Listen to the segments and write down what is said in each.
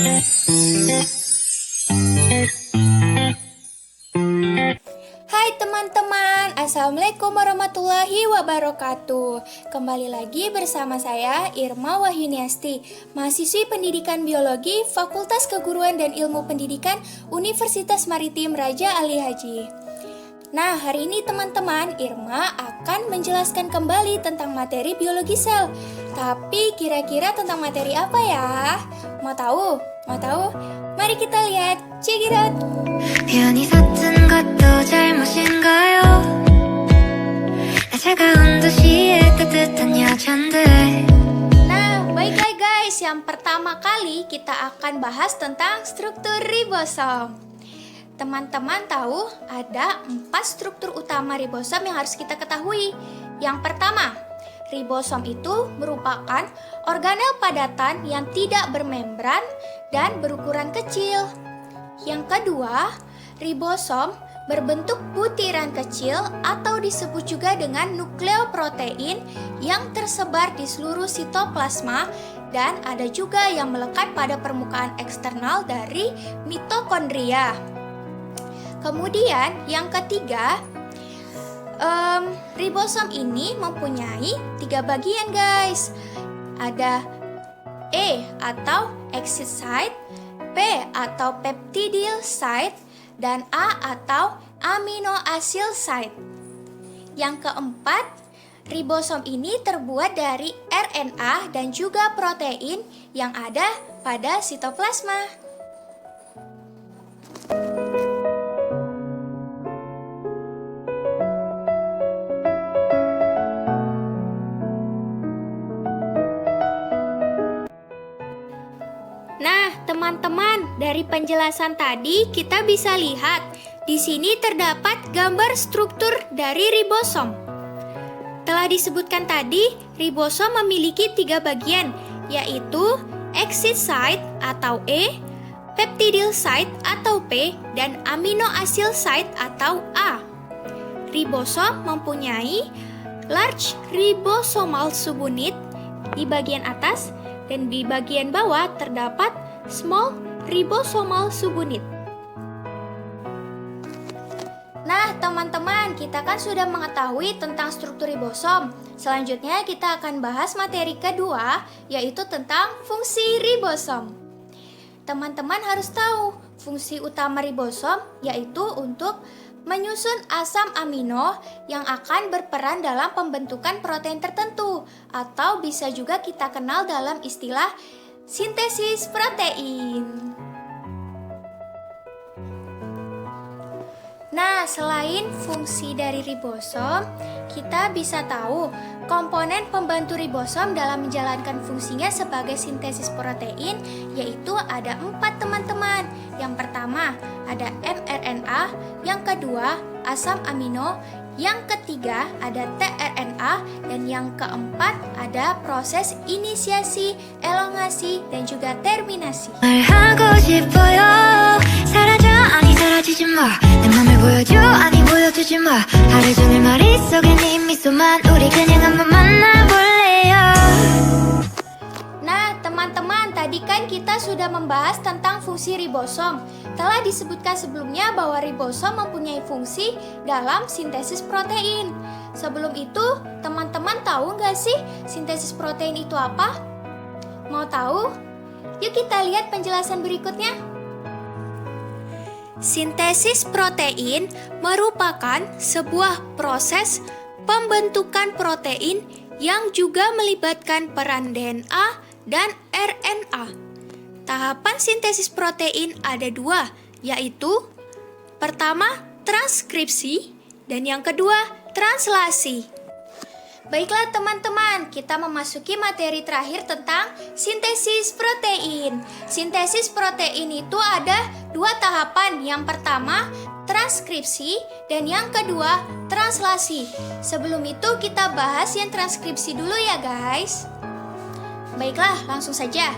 Hai teman-teman, Assalamualaikum warahmatullahi wabarakatuh. Kembali lagi bersama saya Irma Wahyuniasti, mahasiswi Pendidikan Biologi Fakultas Keguruan dan Ilmu Pendidikan Universitas Maritim Raja Ali Haji. Nah, hari ini teman-teman, Irma akan menjelaskan kembali tentang materi biologi sel. Tapi kira-kira tentang materi apa ya? Mau tahu? Mau tahu? Mari kita lihat. Check it out. 우연히 샀던 것도 잘못인가요? 나 차가운 도시의 따뜻한 여잔들. Nah, baiklah guys, yang pertama kali kita akan bahas tentang struktur ribosom. Teman-teman tahu ada 4 struktur utama ribosom yang harus kita ketahui. Yang pertama, ribosom itu merupakan organel padatan yang tidak bermembran dan berukuran kecil. Yang kedua, ribosom berbentuk butiran kecil atau disebut juga dengan nukleoprotein yang tersebar di seluruh sitoplasma dan ada juga yang melekat pada permukaan eksternal dari mitokondria. Kemudian yang ketiga, ribosom ini mempunyai 3 bagian guys. Ada E atau exit site, P atau peptidyl site, dan A atau amino acyl site. Yang keempat, ribosom ini terbuat dari RNA dan juga protein yang ada pada sitoplasma. Nah, teman-teman, dari penjelasan tadi kita bisa lihat di sini terdapat gambar struktur dari ribosom. Telah disebutkan tadi, ribosom memiliki 3 bagian, yaitu exit site atau E, peptidyl site atau P, dan amino acyl site atau A. Ribosom mempunyai large ribosomal subunit di bagian atas, dan di bagian bawah terdapat small ribosomal subunit. Nah, teman-teman, kita kan sudah mengetahui tentang struktur ribosom. Selanjutnya kita akan bahas materi kedua, yaitu tentang fungsi ribosom. Teman-teman harus tahu, fungsi utama ribosom yaitu untuk menyusun asam amino yang akan berperan dalam pembentukan protein tertentu, atau bisa juga kita kenal dalam istilah sintesis protein. Nah, selain fungsi dari ribosom, kita bisa tahu komponen pembantu ribosom dalam menjalankan fungsinya sebagai sintesis protein, yaitu ada 4 teman-teman. Yang pertama ada mRNA, yang kedua asam amino, yang ketiga ada tRNA, dan yang keempat ada proses inisiasi, elongasi, dan juga terminasi. 말하고 싶어요. 사라져 아니 사라지지 마. 내 맘을 보여줘 아니 보여주지 마. 하루 종일 머릿속에 네 미소만 우리 그냥 한번 만나볼래요. Nah, teman-teman, tadi kan kita sudah membahas tentang fungsi ribosom. Telah disebutkan sebelumnya bahwa ribosom mempunyai fungsi dalam sintesis protein. Sebelum itu, teman-teman tahu nggak sih sintesis protein itu apa? Mau tahu? Yuk kita lihat penjelasan berikutnya. Sintesis protein merupakan sebuah proses pembentukan protein yang juga melibatkan peran DNA dan RNA. Tahapan sintesis protein ada 2, yaitu pertama transkripsi dan yang kedua translasi. Baiklah teman-teman, kita memasuki materi terakhir tentang sintesis protein. Sintesis protein itu ada 2 tahapan. Yang pertama transkripsi dan yang kedua translasi. Sebelum itu kita bahas yang transkripsi dulu ya guys. Baiklah, langsung saja.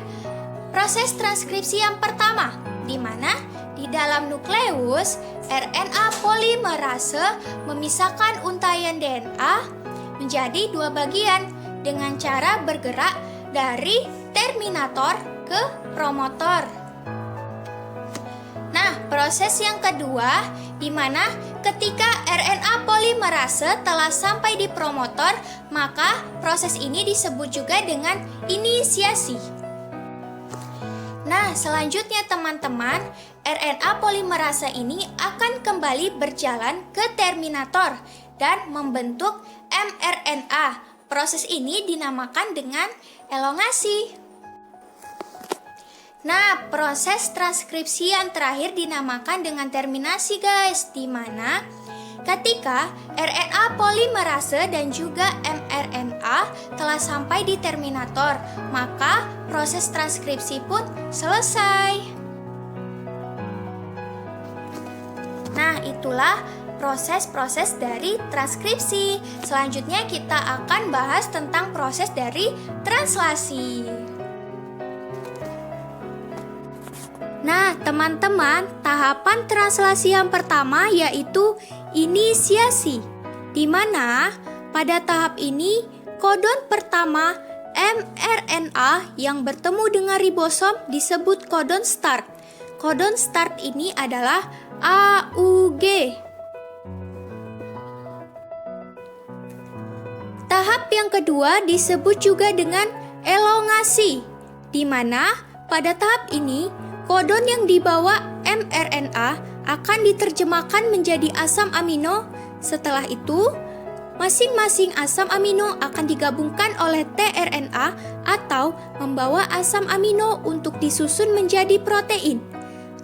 Proses transkripsi yang pertama, di mana di dalam nukleus RNA polimerase memisahkan untaian DNA menjadi 2 bagian dengan cara bergerak dari terminator ke promotor. proses yang kedua, di mana ketika RNA polimerase telah sampai di promotor, maka proses ini disebut juga dengan inisiasi. Nah, selanjutnya teman-teman, RNA polimerase ini akan kembali berjalan ke terminator dan membentuk mRNA. Proses ini dinamakan dengan elongasi. Nah, proses transkripsi yang terakhir dinamakan dengan terminasi guys, di mana ketika RNA polimerase dan juga mRNA telah sampai di terminator, maka proses transkripsi pun selesai. Nah, itulah proses-proses dari transkripsi. Selanjutnya kita akan bahas tentang proses dari translasi. Nah, teman-teman, tahapan translasi yang pertama yaitu inisiasi, di mana pada tahap ini kodon pertama mRNA yang bertemu dengan ribosom disebut kodon start. Kodon start ini adalah AUG. Tahap yang kedua disebut juga dengan elongasi, di mana pada tahap ini kodon yang dibawa mRNA akan diterjemahkan menjadi asam amino. Setelah itu, masing-masing asam amino akan digabungkan oleh tRNA atau membawa asam amino untuk disusun menjadi protein.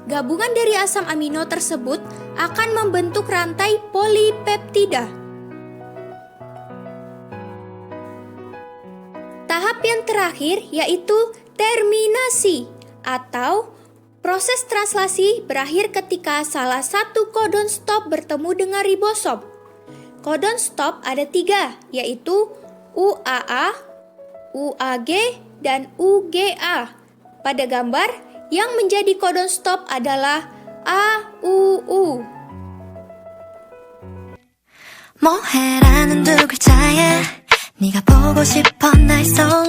Gabungan dari asam amino tersebut akan membentuk rantai polipeptida. Tahap yang terakhir yaitu terminasi atau proses translasi berakhir ketika salah satu kodon stop bertemu dengan ribosom. Kodon stop ada 3, yaitu UAA, UAG, dan UGA. Pada gambar, yang menjadi kodon stop adalah AUU. 뭐해라는 두 글자에 네가 보고 싶어 날 쏘아